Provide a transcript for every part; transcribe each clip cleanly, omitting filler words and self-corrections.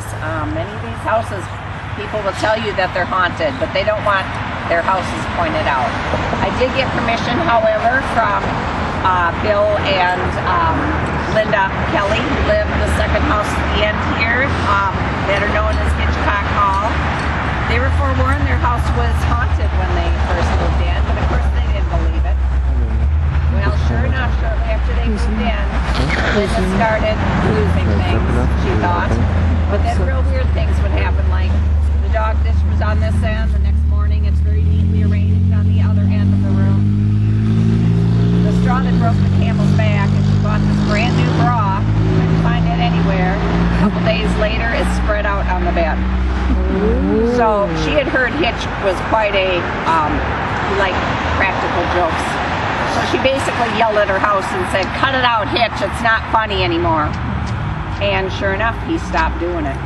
stories. Many of these houses, people will tell you that they're haunted, but they don't want their houses pointed out. I did get permission, however, from Bill and Linda Kelly, who live in the second house at the end here, that are known as Hitchcock Hall. They were forewarned their house was haunted when they first moved in, but of course they didn't believe it. Well, sure enough, shortly after they moved in, Linda started losing things, she thought. But then real weird things would happen, like the dog dish was on this end, the next morning it's very neatly arranged on the other end of the room. The straw that broke the camel's back, and she bought this brand new bra, couldn't find it anywhere. A couple days later, it's spread out on the bed. So she had heard Hitch was quite a, like practical jokes. So she basically yelled at her house and said, "Cut it out, Hitch, it's not funny anymore." And sure enough, he stopped doing it.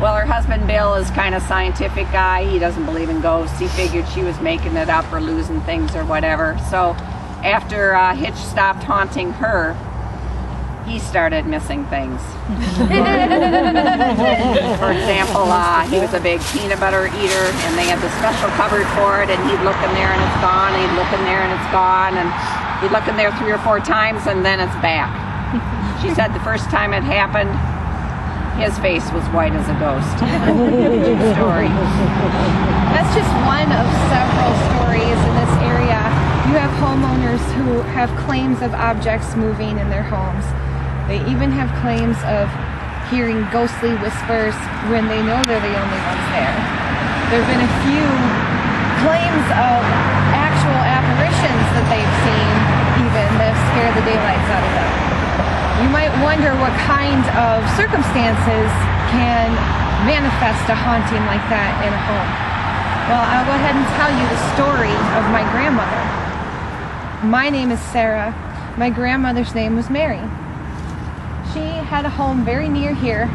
Well, her husband Bill is kind of a scientific guy. He doesn't believe in ghosts. He figured she was making it up or losing things or whatever. So after Hitch stopped haunting her, he started missing things. For example, he was a big peanut butter eater, and they had the special cupboard for it, and he'd look in there and it's gone, and he'd look in there and it's gone, and he'd look in there 3 or 4 times and then it's back. She said the first time it happened, his face was white as a ghost. True story. That's just one of several stories in this area. You have homeowners who have claims of objects moving in their homes. They even have claims of hearing ghostly whispers when they know they're the only ones there. There have been a few claims of actual apparitions that they've seen, even that have scared the daylights out of them. You might wonder what kind of circumstances can manifest a haunting like that in a home. Well, I'll go ahead and tell you the story of my grandmother. My name is Sarah. My grandmother's name was Mary. She had a home very near here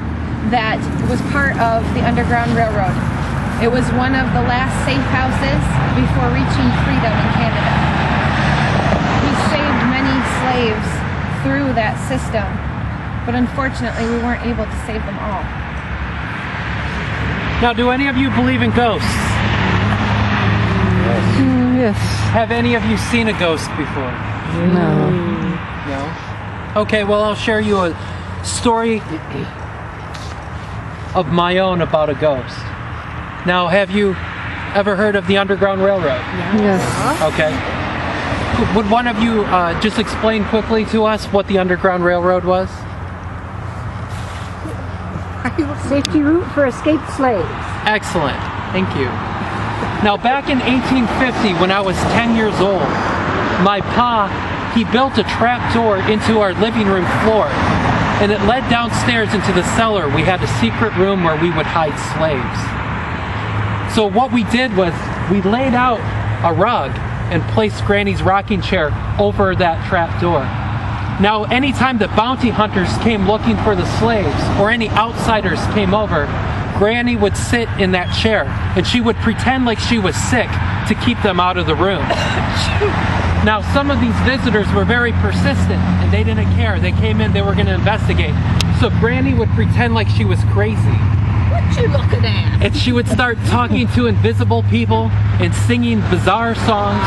that was part of the Underground Railroad. It was one of the last safe houses before reaching freedom in Canada. We saved many slaves through that system, but unfortunately we weren't able to save them all. Now, do any of you believe in ghosts? Yes. Have any of you seen a ghost before? No. No? Okay, well, I'll share you a story of my own about a ghost. Now, have you ever heard of the Underground Railroad? Yes. Okay. Would one of you just explain quickly to us what the Underground Railroad was? Safety route for escaped slaves. Excellent. Thank you. Now, back in 1850, when I was 10 years old, my pa, he built a trap door into our living room floor, and it led downstairs into the cellar. We had a secret room where we would hide slaves. So what we did was we laid out a rug and placed Granny's rocking chair over that trap door. Now, anytime the bounty hunters came looking for the slaves, or any outsiders came over, Granny would sit in that chair, and she would pretend like she was sick to keep them out of the room. Now, some of these visitors were very persistent, and they didn't care. They came in, they were going to investigate. So Granny would pretend like she was crazy. What you looking at? And she would start talking to invisible people and singing bizarre songs.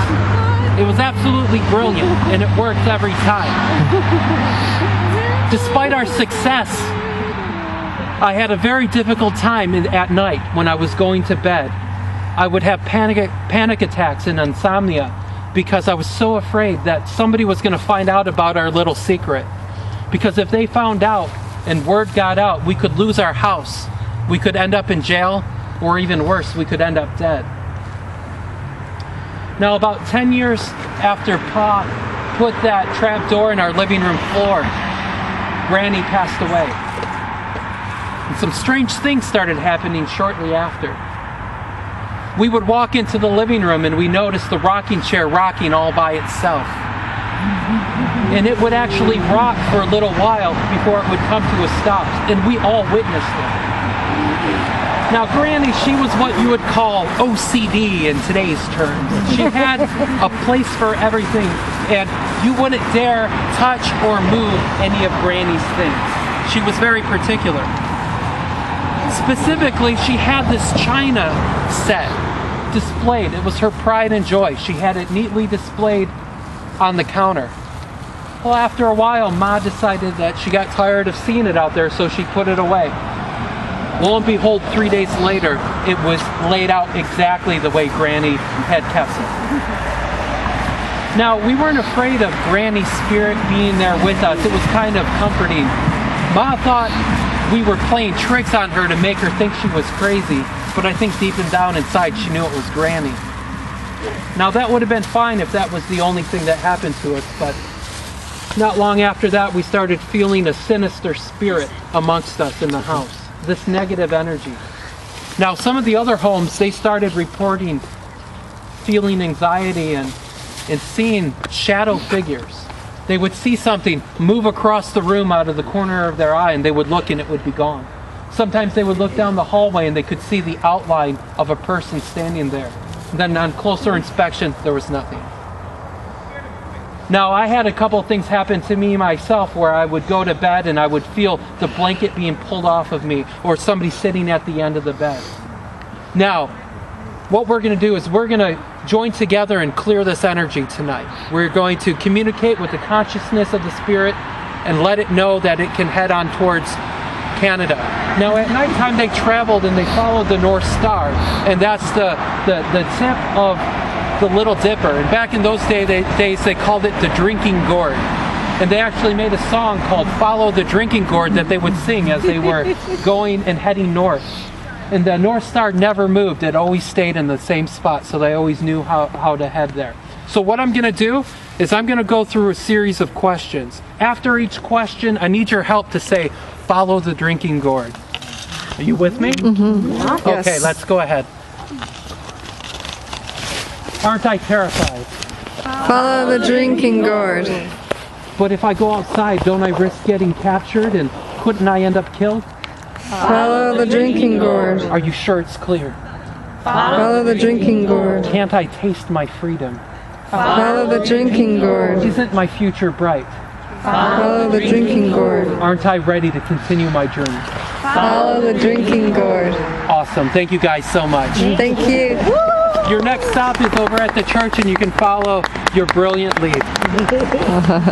It was absolutely brilliant, and it worked every time. Despite our success, I had a very difficult time at night when I was going to bed. I would have panic attacks and insomnia because I was so afraid that somebody was going to find out about our little secret. Because if they found out and word got out, we could lose our house. We could end up in jail, or even worse, we could end up dead. Now, about 10 years after Pa put that trap door in our living room floor, Granny passed away. And some strange things started happening shortly after. We would walk into the living room and we noticed the rocking chair rocking all by itself. And it would actually rock for a little while before it would come to a stop, and we all witnessed it. Now, Granny, she was what you would call OCD in today's terms. She had a place for everything, and you wouldn't dare touch or move any of Granny's things. She was very particular. Specifically, she had this china set displayed. It was her pride and joy. She had it neatly displayed on the counter. Well, after a while, Ma decided that she got tired of seeing it out there, so she put it away. Lo and behold, 3 days later, it was laid out exactly the way Granny had kept it. Now, we weren't afraid of Granny's spirit being there with us. It was kind of comforting. Ma thought we were playing tricks on her to make her think she was crazy, but I think deep and down inside she knew it was Granny. Now, that would have been fine if that was the only thing that happened to us, but not long after that, we started feeling a sinister spirit amongst us in the house, this negative energy. Now, some of the other homes, they started reporting feeling anxiety and seeing shadow figures. They would see something move across the room out of the corner of their eye, and they would look and it would be gone. Sometimes they would look down the hallway and they could see the outline of a person standing there. And then on closer inspection, there was nothing. Now, I had a couple things happen to me myself where I would go to bed and I would feel the blanket being pulled off of me or somebody sitting at the end of the bed. Now, what we're going to do is we're going to join together and clear this energy tonight. We're going to communicate with the consciousness of the spirit and let it know that it can head on towards Canada. Now, at nighttime, they traveled and they followed the North Star, and that's the tip of the Little Dipper. And back in those days, they called it the drinking gourd. And they actually made a song called Follow the Drinking Gourd that they would sing as they were going and heading north. And the North Star never moved. It always stayed in the same spot, so they always knew how to head there. So what I'm going to do is I'm going to go through a series of questions. After each question, I need your help to say, follow the drinking gourd. Are you with me? Mm-hmm. Okay, Yes. let's go ahead. Aren't I terrified? Follow the drinking gourd. But if I go outside, don't I risk getting captured, and couldn't I end up killed? Follow the drinking gourd. Are you sure it's clear? Follow the drinking gourd. Can't I taste my freedom? Follow the drinking gourd. Isn't my future bright? Follow the drinking gourd. Aren't I ready to continue my journey? Follow the drinking gourd. Awesome. Thank you guys so much. Thank you. Your next stop is over at the church, and you can follow your brilliant lead.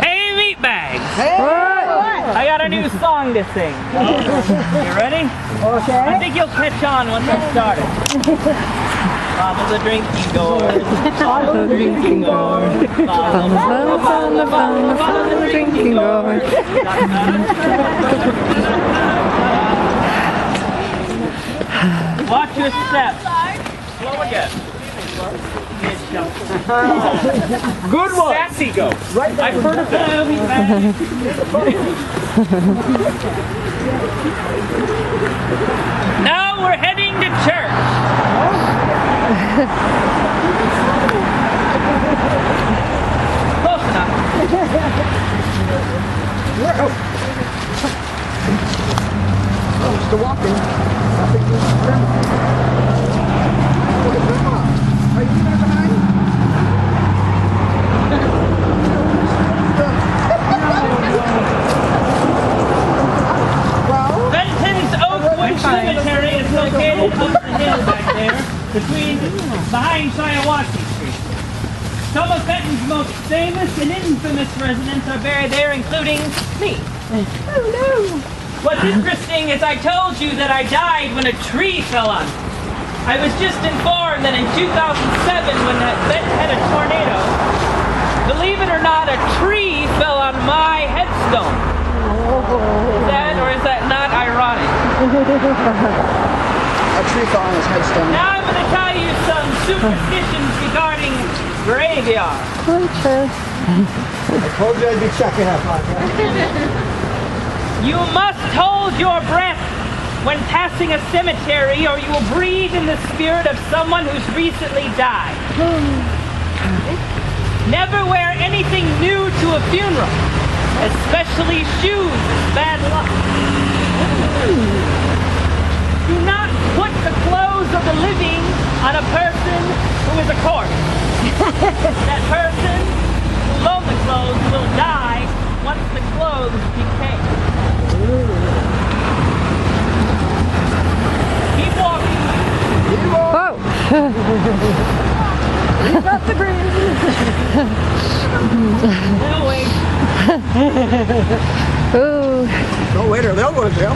Hey, meatbags! I got a new song to sing. You ready? Okay. I think you'll catch on once I start it. Follow the drinking gourd. Follow the drinking gourd. Follow the drinking gourd. Watch your steps. Slow again. Good one. Sassy go. Right. I've heard of that. Now we're heading to church. Close enough. Still walking. Are you there behind? Fenton's Oakwood Cemetery is located up the hill back there, behind Shiawassee Street. Some of Fenton's most famous and infamous residents are buried there, including me. Oh no! What's interesting is I told you that I died when a tree fell on me. I was just informed that in 2007, when that Fenton had a tornado, believe it or not, a tree fell on my headstone. Is that, or is that not ironic? A tree fell on his headstone. Now I'm going to tell you some superstitions regarding graveyards. I told you I'd be checking up on that. You must hold your breath when passing a cemetery, or you will breathe in the spirit of someone who's recently died. Never wear anything new to a funeral, especially shoes. It's bad luck. Do not put the clothes of the living on a person who is a corpse. That person who loaned the clothes will die once the clothes decay. Leave up the bridge. They'll wait. Ooh. They'll wait or they'll go to jail.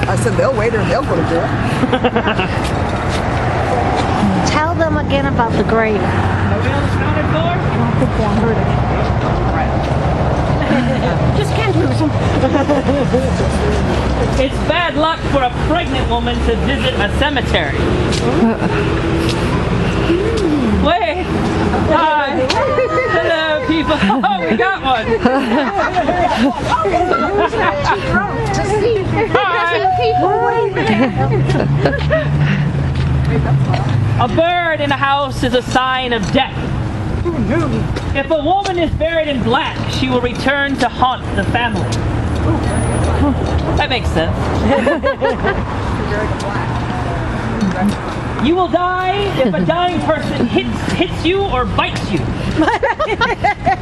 I said they'll wait or they'll go to jail. Tell them again about the grave. Are we all accounted for? I don't think they'll hurt it. Just can't lose them. It's bad luck for a pregnant woman to visit a cemetery. Wait. Hi. Hello, people. Oh, we got one. A bird in a house is a sign of death. If a woman is buried in black, she will return to haunt the family. That makes sense. You will die if a dying person hits you or bites you.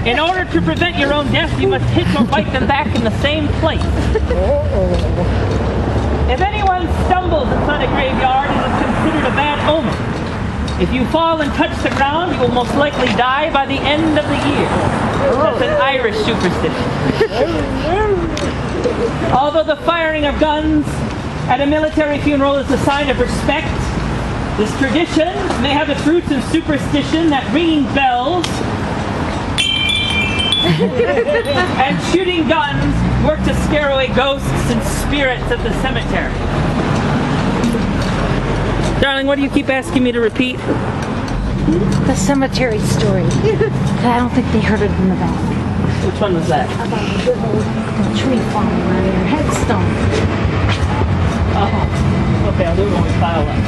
In order to prevent your own death, you must hit or bite them back in the same place. If anyone stumbles inside a graveyard, it is considered a bad omen. If you fall and touch the ground, you will most likely die by the end of the year. That's an Irish superstition. Although the firing of guns at a military funeral is a sign of respect, this tradition may have its roots in superstition that ringing bells and shooting guns work to scare away ghosts and spirits at the cemetery. Darling, what do you keep asking me to repeat? The cemetery story. I don't think they heard it in the back. Which one was that? About the tree falling on your headstone. Oh, okay, I'll do it when we file up.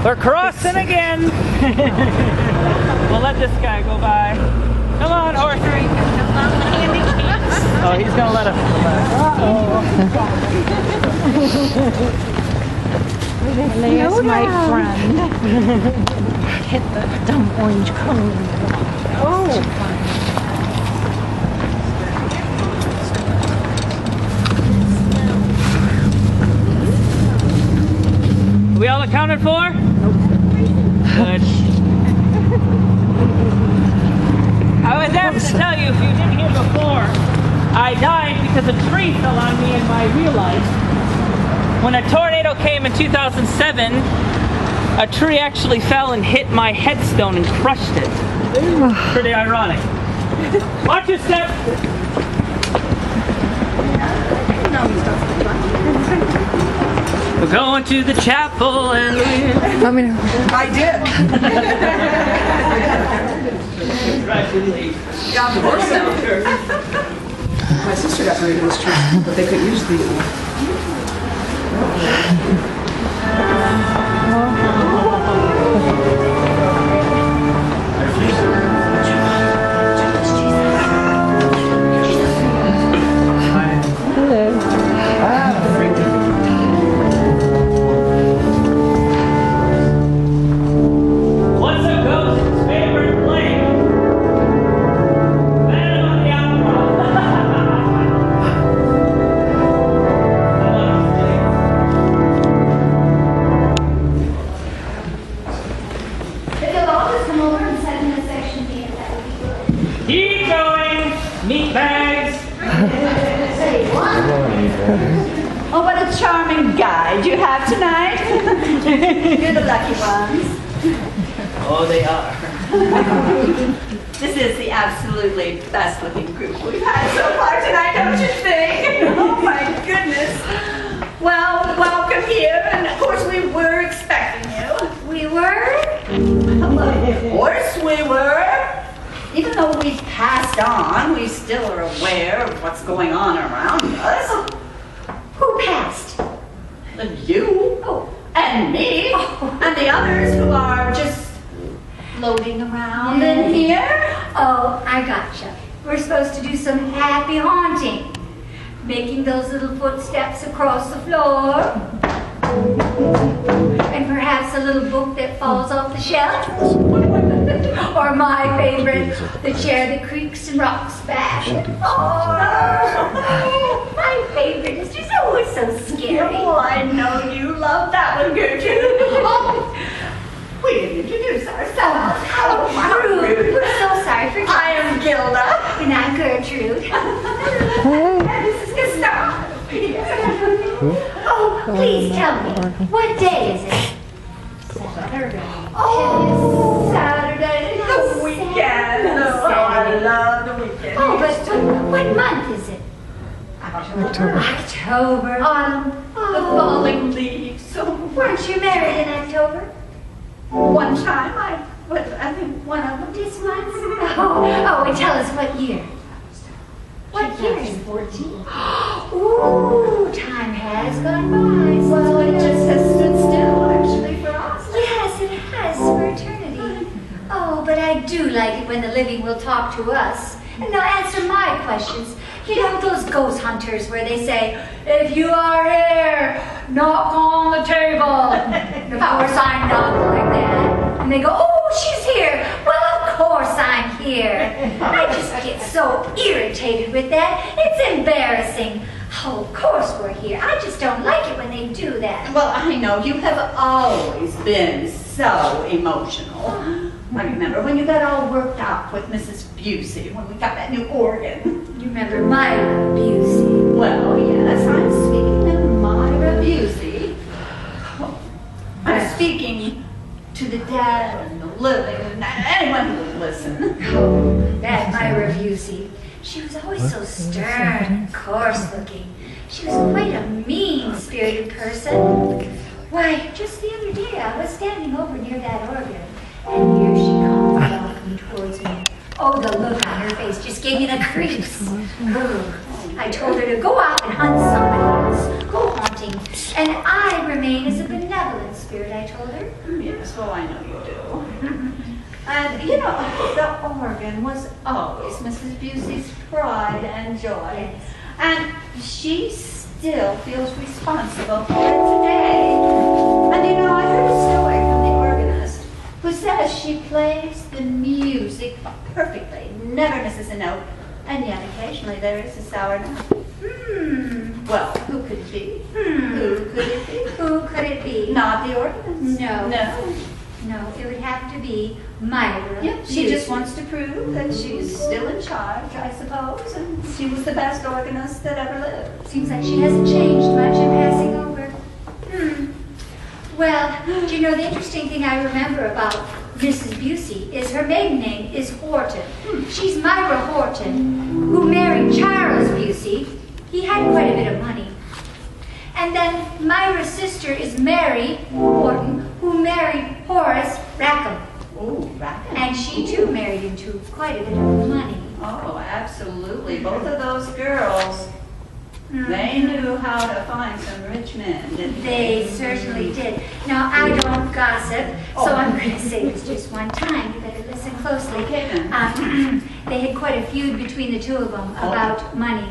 We're crossing again. We'll let this guy go by. Come on, horse. Oh, he's gonna let us. There's my friend. Hit the dumb orange cone. Oh. We all accounted for? Good. I was asked to tell you, if you didn't hear before, I died because a tree fell on me in my real life. When a tornado came in 2007, a tree actually fell and hit my headstone and crushed it. Pretty ironic. Watch your step. We're going to the chapel and I did. Yeah, I'm divorced now. My sister got married in this church, but they couldn't use the. What's a ghost's favorite place? Phantom of the Opera. If you'll all just come over and sit in this section here, that would be good. Keep going, meat bags. Say what? Oh, what a charming guide you have tonight. You're the lucky ones. Oh, they are. This is the absolutely best looking group we've had so far tonight, don't you think? Oh my goodness. Well, welcome here, and of course we were expecting you. We were? Of course we were. Even though we've passed on, we still are aware of what's going on around us. Who passed? And you, and me, and the others who are just floating around in here. Oh, I gotcha. We're supposed to do some happy haunting. Making those little footsteps across the floor. And perhaps a little book that falls off the shelf. Or my favorite and the chair that creaks and rocks back. Oh, my favorite is just always so scary. Oh, I know you love that one, Gertrude. Oh, we didn't introduce ourselves. How rude. We're so sorry for I am Gilda. And I'm Gertrude. And this is Gustav. Oh, please tell me, what day is it? Oh, Saturday, the weekend. Oh, I love the weekend. Oh, but what month is it? October. Autumn. The falling leaves. So Weren't you married in October? one time, I think one of them. This month? Oh, and tell us what year. What year is it? 14. Ooh, time has gone by. Well, it just has stood still, actually, for us. Yes, it has for eternity. Oh, but I do like it when the living will talk to us. And they'll answer my questions. You know, those ghost hunters where they say, if you are here, knock on the table. And of course, I knock like that. And they go, oh, she's here. Well, of course I'm here. I just get so irritated with that. It's embarrassing. Oh, of course we're here. I just don't like it when they do that. Well, I know you have always been so emotional. I remember when you got all worked up with Mrs. Busey when we got that new organ. You remember Myra Busey? Well, yes, I'm speaking of Myra Busey. I'm speaking to the dead and the living and anyone who would listen. Oh, that Myra Busey. She was always so stern and coarse-looking. She was quite a mean-spirited person. Why, just the other day I was standing over near that organ, and here she comes walking towards me. Oh, the look on her face just gave me the creeps. Ugh. I told her to go out and hunt somebody else, go hunting, and I remain as a benevolent spirit, I told her. Yes, well, I know you do. And, you know, the organ was always Mrs. Busey's pride and joy. Yes. And she still feels responsible for it today. And, you know, I heard a story from the organist who says she plays the music perfectly, never misses a note. And yet occasionally there is a sour note. Well, who could it be? Who could it be? Who could it be? Not the organist. No. No. No, it would have to be Myra. Yep, she just wants to prove that she's still in charge, I suppose, and she was the best organist that ever lived. Seems like she hasn't changed much in passing over. Well, do you know the interesting thing I remember about Mrs. Busey is her maiden name is Horton. She's Myra Horton, who married Charles Busey. He had quite a bit of money. And then Myra's sister is Mary Horton, who married Horace Rackham. Oh, Rackham. And she too married into quite a bit of money. Oh, absolutely. Both of those girls, they knew how to find some rich men, didn't They certainly did. Now, I don't gossip, so I'm going to say this just one time. You better listen closely. Okay, then. They had quite a feud between the two of them about money.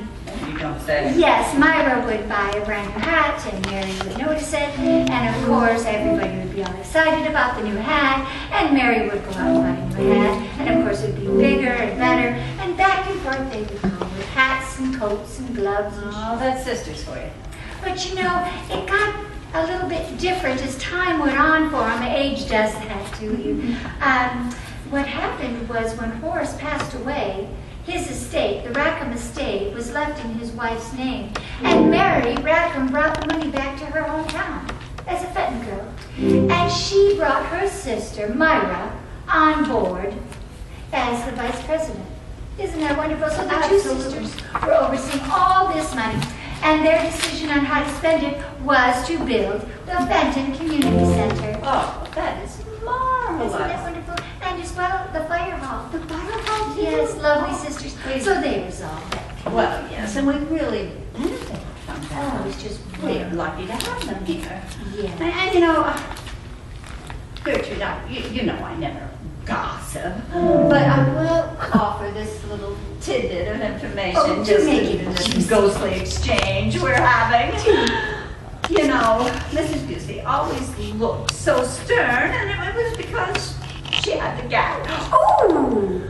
You don't say. Yes, Myra would buy a brand new hat, and Mary would notice it, and of course everybody would be all excited about the new hat, and Mary would go out and buy a new hat, and of course it would be bigger and better, and back and forth they would go with hats and coats and gloves. Oh, that's sisters for you. But you know, it got a little bit different as time went on for them. Age does that to you. What happened was when Horace passed away, his estate, the Rackham estate, was left in his wife's name. And Mary Rackham brought the money back to her hometown as a Fenton girl. And she brought her sister, Myra, on board as the vice president. Isn't that wonderful? So the two sisters were overseeing all this money. And their decision on how to spend it was to build the Fenton Community Center. Oh, that is marvelous. Isn't that wonderful? And as well, the fire hall. The fire hall, too? Yes, lovely sisters. So they resolved that. Well, yes, and we really benefit from Oh, that. it's just We're lucky to have them here. Yeah. And you know, Gertrude, you know I never gossip, but I will offer this little tidbit of information Oh, just make in it this ghostly exchange we're having. You know, Mrs. Busey always looked so stern, and it was because she had the gout. Ooh,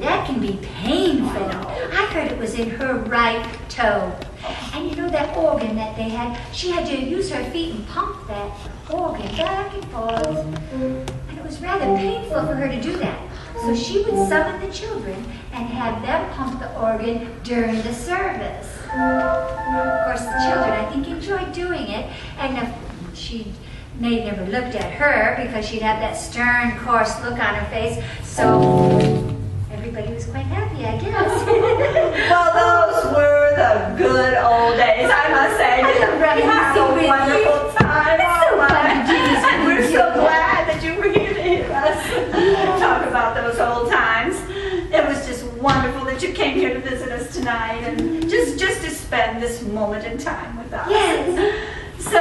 that can be painful. I heard it was in her right toe. And you know that organ that they had, she had to use her feet and pump that organ back and forth. And it was rather painful for her to do that. So she would summon the children and have them pump the organ during the service. Of course, the children, I think, enjoyed doing it. And they never looked at her because she'd have that stern, coarse look on her face. So everybody was quite happy, I guess. Well, those were the good old days, I must say. We had a wonderful time. Oh, my. We're so glad that you were here to hear us talk about those old times. It was just wonderful that you came here to visit us tonight and just to spend this moment in time with us. Yes. So,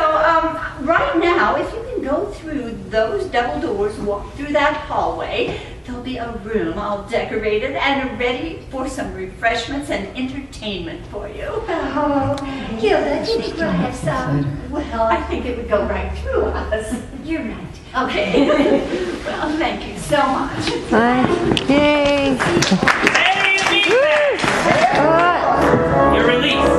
right now, if you can go through those double doors, walk through that hallway, there'll be a room all decorated and ready for some refreshments and entertainment for you. Oh, Gilda, do you think we'll have some? Well, I think it would go right through us. You're right. Okay. Well, thank you so much. Bye. Yay. Hey, you're released.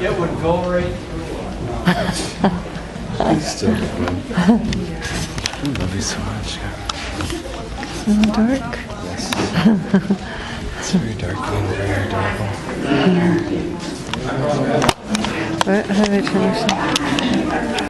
It would go right Still good. I love you so much. So dark. It's very dark and very adorable. What? How do I turn this on?